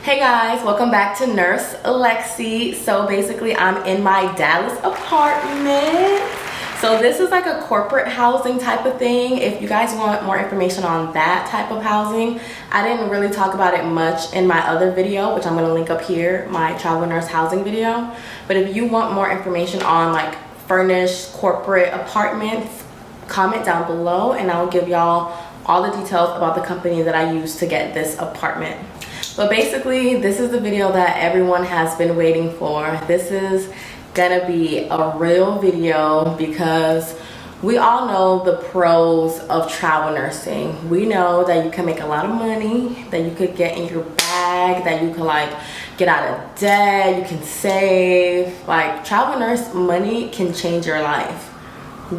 Hey guys, welcome back to Nurse Lexi. So basically I'm in my Dallas apartment. So this is like a corporate housing type of thing. If you guys want more information on that type of housing, I didn't really talk about it much in my other video, which I'm gonna link up here, my travel nurse housing video. But if you want more information on like furnished corporate apartments, comment down below and I'll give y'all all the details about the company that I used to get this apartment. But basically, this is the video that everyone has been waiting for. This is gonna be a real video because we all know the pros of travel nursing. We know that you can make a lot of money, that you could get in your bag, that you could like get out of debt, you can save. Like travel nurse money can change your life.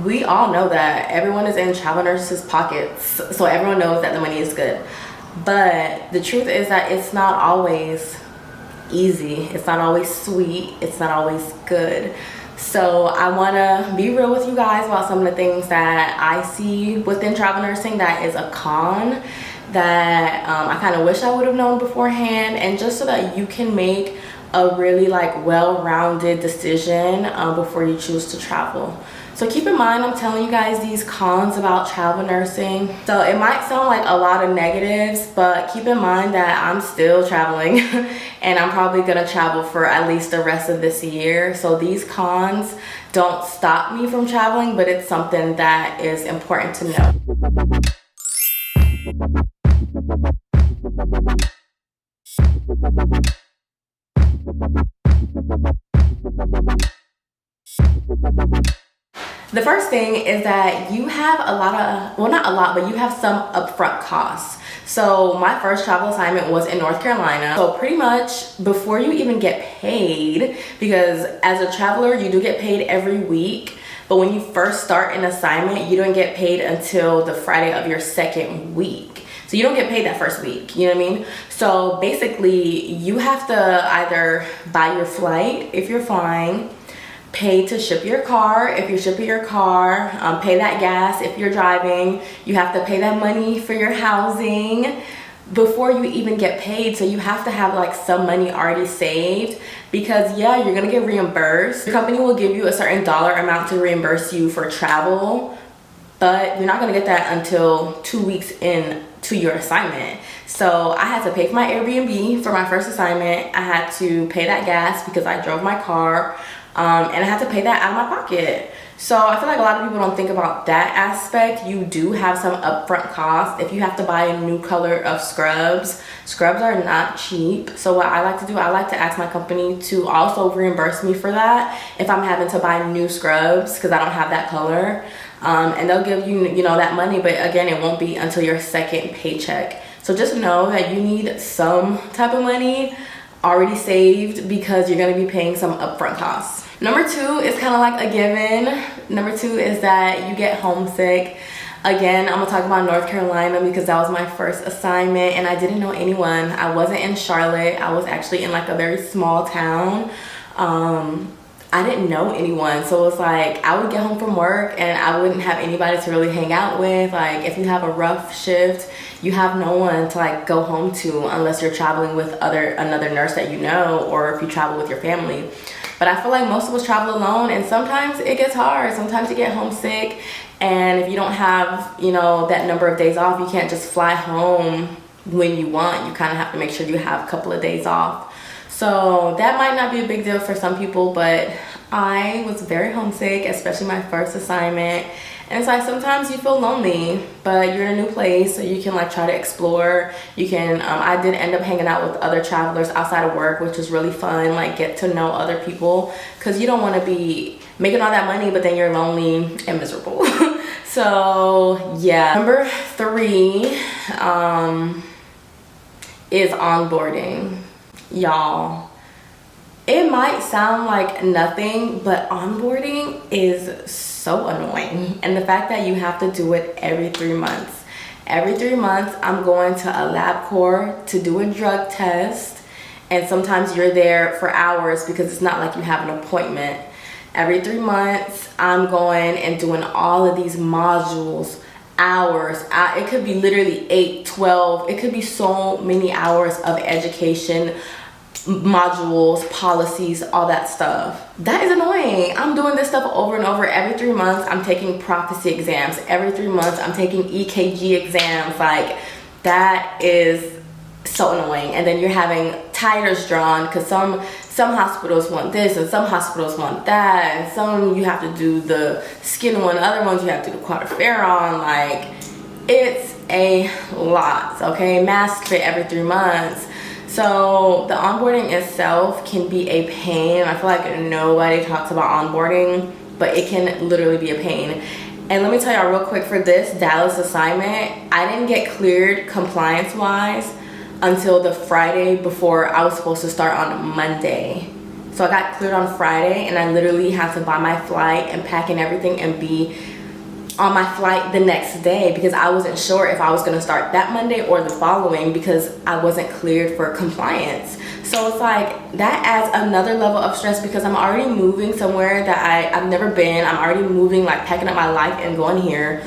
We all know that. Everyone is in travel nurses' pockets, so everyone knows that the money is good. But the truth is that it's not always easy. It's not always sweet. It's not always good. So I want to be real with you guys about some of the things that I see within travel nursing that is a con that I kind of wish I would have known beforehand, and just so that you can make a really like well-rounded decision before you choose to travel. So keep in mind, I'm telling you guys these cons about travel nursing. So it might sound like a lot of negatives, but keep in mind that I'm still traveling and I'm probably gonna travel for at least the rest of this year. So these cons don't stop me from traveling, but it's something that is important to know. The first thing is that you have a lot of, well not a lot, but you have some upfront costs. So my first travel assignment was in North Carolina. So pretty much before you even get paid, because as a traveler you do get paid every week, but when you first start an assignment you don't get paid until the Friday of your second week. So you don't get paid that first week, you know what I mean? So basically you have to either buy your flight if you're flying, pay to ship your car if you're shipping your car, pay that gas if you're driving. You have to pay that money for your housing before you even get paid. So you have to have like some money already saved, because yeah, you're gonna get reimbursed. The company will give you a certain dollar amount to reimburse you for travel, but you're not gonna get that until 2 weeks in to your assignment. So I had to pay for my Airbnb for my first assignment. I had to pay that gas because I drove my car. And I had to pay that out of my pocket. So I feel like a lot of people don't think about that aspect. You do have some upfront costs. If you have to buy a new color of scrubs are not cheap. So what I like to do, I like to ask my company to also reimburse me for that if I'm having to buy new scrubs because I don't have that color. And they'll give you, you know, that money, but again, it won't be until your second paycheck. So just know that you need some type of money already saved because you're going to be paying some upfront costs. Number two is kind of like a given. Number two is that you get homesick. Again, I'm gonna talk about North Carolina because that was my first assignment and I didn't know anyone. I wasn't in Charlotte. I was actually in like a very small town. I didn't know anyone, so it was like I would get home from work and I wouldn't have anybody to really hang out with. Like if you have a rough shift, you have no one to like go home to unless you're traveling with another nurse that you know, or if you travel with your family. But I feel like most of us travel alone, and sometimes it gets hard. Sometimes you get homesick, and if you don't have, you know, that number of days off, you can't just fly home when you want. You kind of have to make sure you have a couple of days off. So that might not be a big deal for some people, but I was very homesick, especially my first assignment. And it's like sometimes you feel lonely, but you're in a new place, so you can like try to explore. You can, I did end up hanging out with other travelers outside of work, which was really fun, like get to know other people, because you don't want to be making all that money, but then you're lonely and miserable. So yeah. Number three is onboarding. Y'all, it might sound like nothing, but onboarding is so annoying. And the fact that you have to do it every 3 months. Every 3 months, I'm going to a LabCorp to do a drug test. And sometimes you're there for hours because it's not like you have an appointment. Every 3 months, I'm going and doing all of these modules hours. It could be literally 8, 12. It could be so many hours of education, modules, policies, all that stuff. That is annoying. I'm doing this stuff over and over. Every 3 months, I'm taking prophecy exams. Every 3 months, I'm taking EKG exams. Like, that is so annoying. And then you're having titers drawn because some hospitals want this and some hospitals want that, and some you have to do the skin one, other ones you have to do the quantiferon. Like, it's a lot. Okay, mask fit every 3 months. So the onboarding itself can be a pain. I feel like nobody talks about onboarding, but it can literally be a pain. And let me tell y'all real quick, for this Dallas assignment, I didn't get cleared compliance wise until the Friday before I was supposed to start on Monday. So I got cleared on Friday, and I literally had to buy my flight and pack and everything and be on my flight the next day because I wasn't sure if I was going to start that Monday or the following because I wasn't cleared for compliance. So it's like, that adds another level of stress because I'm already moving somewhere that I've never been. I'm already moving, like packing up my life and going here.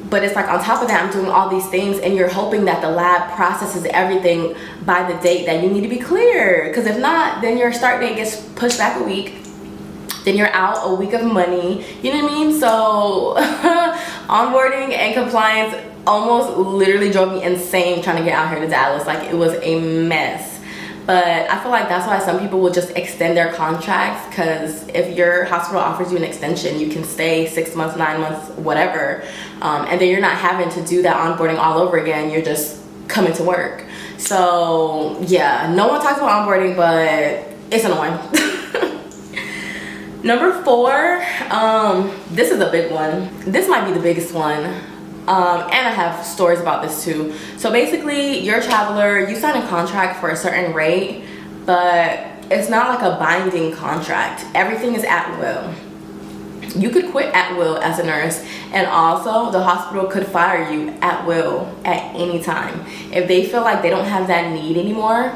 But it's like, on top of that, I'm doing all these things, and you're hoping that the lab processes everything by the date that you need to be cleared. Because if not, then your start date gets pushed back a week. Then you're out a week of money. You know what I mean? So onboarding and compliance almost literally drove me insane trying to get out here to Dallas. Like, it was a mess. But I feel like that's why some people will just extend their contracts, because if your hospital offers you an extension, you can stay 6 months, 9 months, whatever. And then you're not having to do that onboarding all over again. You're just coming to work. So yeah, no one talks about onboarding, but it's annoying. Number 4, this is a big one. This might be the biggest one. And I have stories about this too. So basically, you're a traveler, you sign a contract for a certain rate, but it's not like a binding contract. Everything is at will. You could quit at will as a nurse, and also the hospital could fire you at will at any time. If they feel like they don't have that need anymore,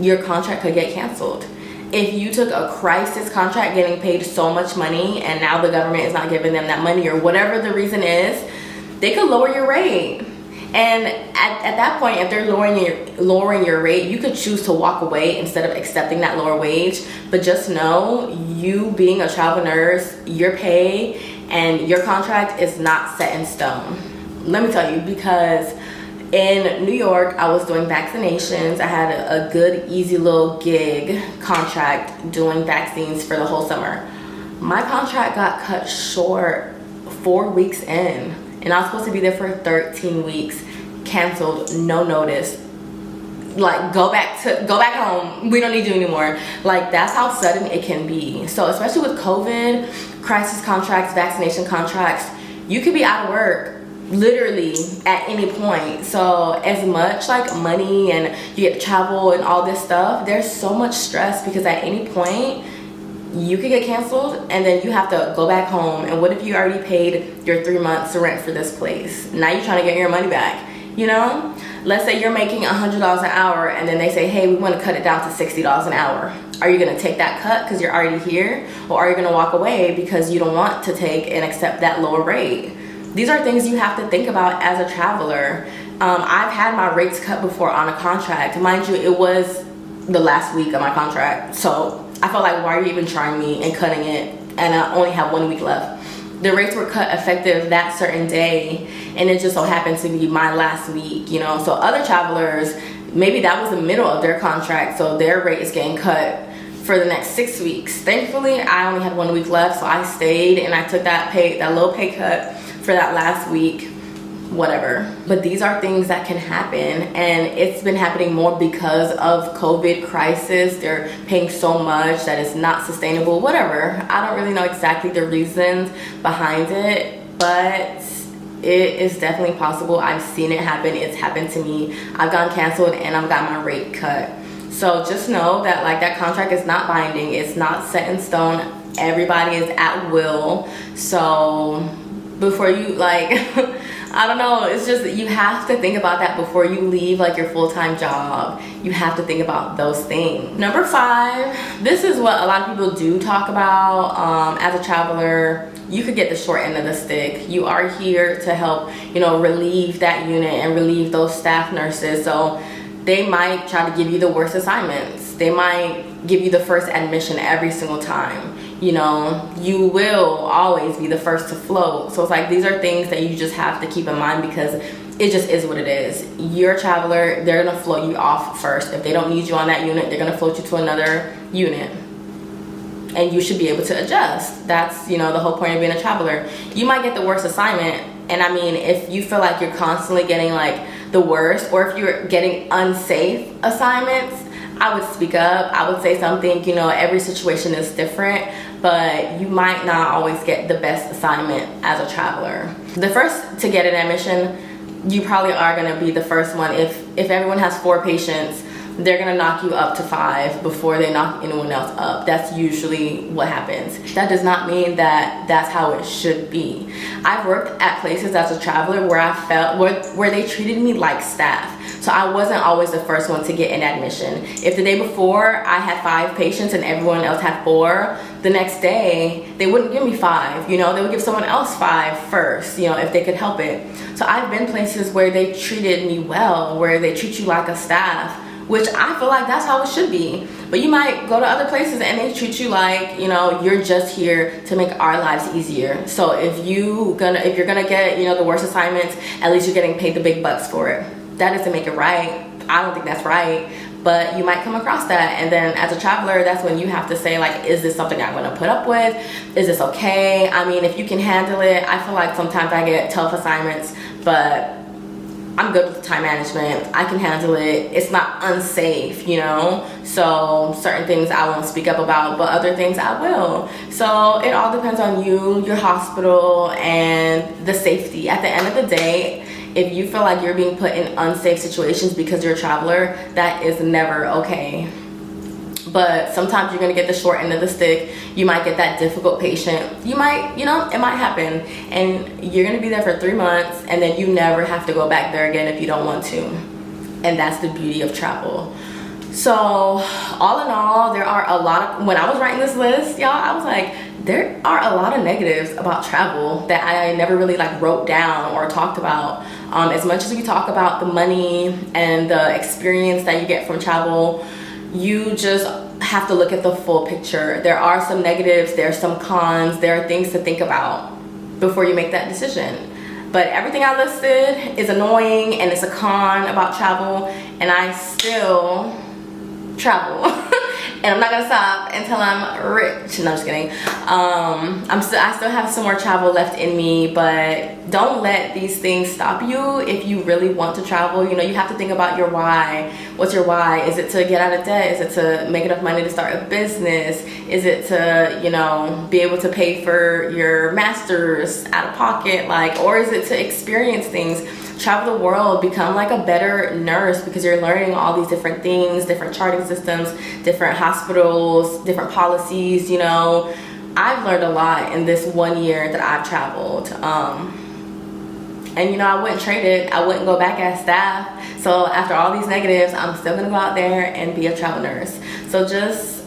your contract could get canceled. If you took a crisis contract getting paid so much money and now the government is not giving them that money, or whatever the reason is, they could lower your rate. And at that point, if they're lowering your rate, you could choose to walk away instead of accepting that lower wage. But just know, you being a travel nurse, your pay and your contract is not set in stone. Let me tell you, because in New York, I was doing vaccinations. I had a good, easy little gig contract doing vaccines for the whole summer. My contract got cut short 4 weeks in. And I was supposed to be there for 13 weeks, canceled, no notice. Like, go back home. We don't need you anymore. Like, that's how sudden it can be. So especially with COVID, crisis contracts, vaccination contracts, you could be out of work literally at any point. So as much like money and you get to travel and all this stuff, there's so much stress because at any point, you could get canceled and then you have to go back home. And what if you already paid your 3 months rent for this place? Now you're trying to get your money back, you know? Let's say you're making $100 an hour and then they say, hey, we want to cut it down to $60 an hour. Are you going to take that cut because you're already here? Or are you going to walk away because you don't want to take and accept that lower rate? These are things you have to think about as a traveler. I've had my rates cut before on a contract. Mind you, it was the last week of my contract. So I felt like, why are you even trying me and cutting it? And I only have 1 week left. The rates were cut effective that certain day, and it just so happened to be my last week, you know? So other travelers, maybe that was the middle of their contract, so their rate is getting cut for the next 6 weeks. Thankfully, I only had 1 week left, so I stayed and I took that low pay cut for that last week. Whatever. But these are things that can happen, and it's been happening more because of COVID crisis. They're paying so much that it's not sustainable, whatever. I don't really know exactly the reasons behind it, but it is definitely possible. I've seen it happen. It's happened to me. I've gotten canceled and I've got my rate cut. So just know that, like, that contract is not binding. It's not set in stone. Everybody is at will. So before you, like, I don't know, it's just, you have to think about that before you leave, like, your full-time job. You have to think about those things. Number 5, this is what a lot of people do talk about as a traveler, you could get the short end of the stick. You are here to help, you know, relieve that unit and relieve those staff nurses. So they might try to give you the worst assignments. They might give you the first admission every single time. You know, you will always be the first to float. So it's like, these are things that you just have to keep in mind, because it just is what it is. You're a traveler, they're gonna float you off first. If they don't need you on that unit, they're gonna float you to another unit. And you should be able to adjust. That's, you know, the whole point of being a traveler. You might get the worst assignment, and I mean, if you feel like you're constantly getting like the worst, or if you're getting unsafe assignments, I would speak up. I would say something. You know, every situation is different, but you might not always get the best assignment as a traveler. The first to get an admission, you probably are gonna be the first one. If everyone has 4 patients, they're gonna knock you up to 5 before they knock anyone else up. That's usually what happens. That does not mean that that's how it should be. I've worked at places as a traveler where I felt where they treated me like staff. So I wasn't always the first one to get an admission. If the day before I had 5 patients and everyone else had 4, the next day they wouldn't give me 5. You know, they would give someone else 5 first, you know, if they could help it. So I've been places where they treated me well, where they treat you like a staff, which I feel like that's how it should be. But you might go to other places and they treat you like, you know, you're just here to make our lives easier. So if you're gonna get, you know, the worst assignments, at least you're getting paid the big bucks for it. That doesn't make it right. I don't think that's right, but you might come across that. And then as a traveler, that's when you have to say, like, is this something I'm gonna put up with? Is this okay? I mean, if you can handle it. I feel like sometimes I get tough assignments, but I'm good with time management. I can handle it. It's not unsafe, you know? So certain things I won't speak up about, but other things I will. So it all depends on you, your hospital, and the safety. At the end of the day, if you feel like you're being put in unsafe situations because you're a traveler, that is never okay. But sometimes you're gonna get the short end of the stick. You might get that difficult patient. You might, you know, it might happen. And you're gonna be there for 3 months, and then you never have to go back there again if you don't want to. And that's the beauty of travel. So all in all, there are a lot of, when I was writing this list, y'all, I was like, there are a lot of negatives about travel that I never really like wrote down or talked about. As much as we talk about the money and the experience that you get from travel, you just have to look at the full picture. There are some negatives, there are some cons, there are things to think about before you make that decision. But everything I listed is annoying and it's a con about travel, and I still travel. And I'm not gonna stop until I'm rich. No, I'm just kidding. I still have some more travel left in me, but don't let these things stop you if you really want to travel. You know, you have to think about your why. What's your why? Is it to get out of debt? Is it to make enough money to start a business? Is it to, you know, be able to pay for your master's out of pocket? Like, or is it to experience things? Travel the world, become like a better nurse, because you're learning all these different things, different charting systems, different hospitals, different policies, you know. I've learned a lot in this 1 year that I've traveled. And you know, I wouldn't trade it. I wouldn't go back as staff. So after all these negatives, I'm still gonna go out there and be a travel nurse. So just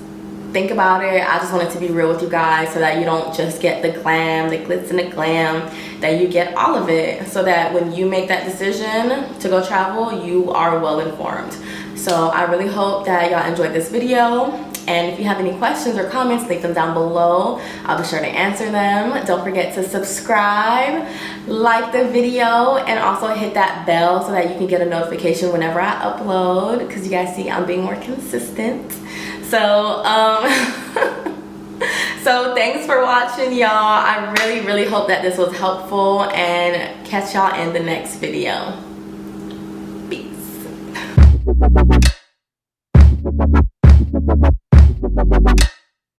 think about it. I just wanted to be real with you guys so that you don't just get the glam, the glitz and the glam, that you get all of it, so that when you make that decision to go travel, you are well informed. So I really hope that y'all enjoyed this video. And if you have any questions or comments, leave them down below. I'll be sure to answer them. Don't forget to subscribe, like the video, and also hit that bell so that you can get a notification whenever I upload, because you guys see I'm being more consistent. So so thanks for watching, y'all. I really hope that this was helpful, and catch y'all in the next video. Peace.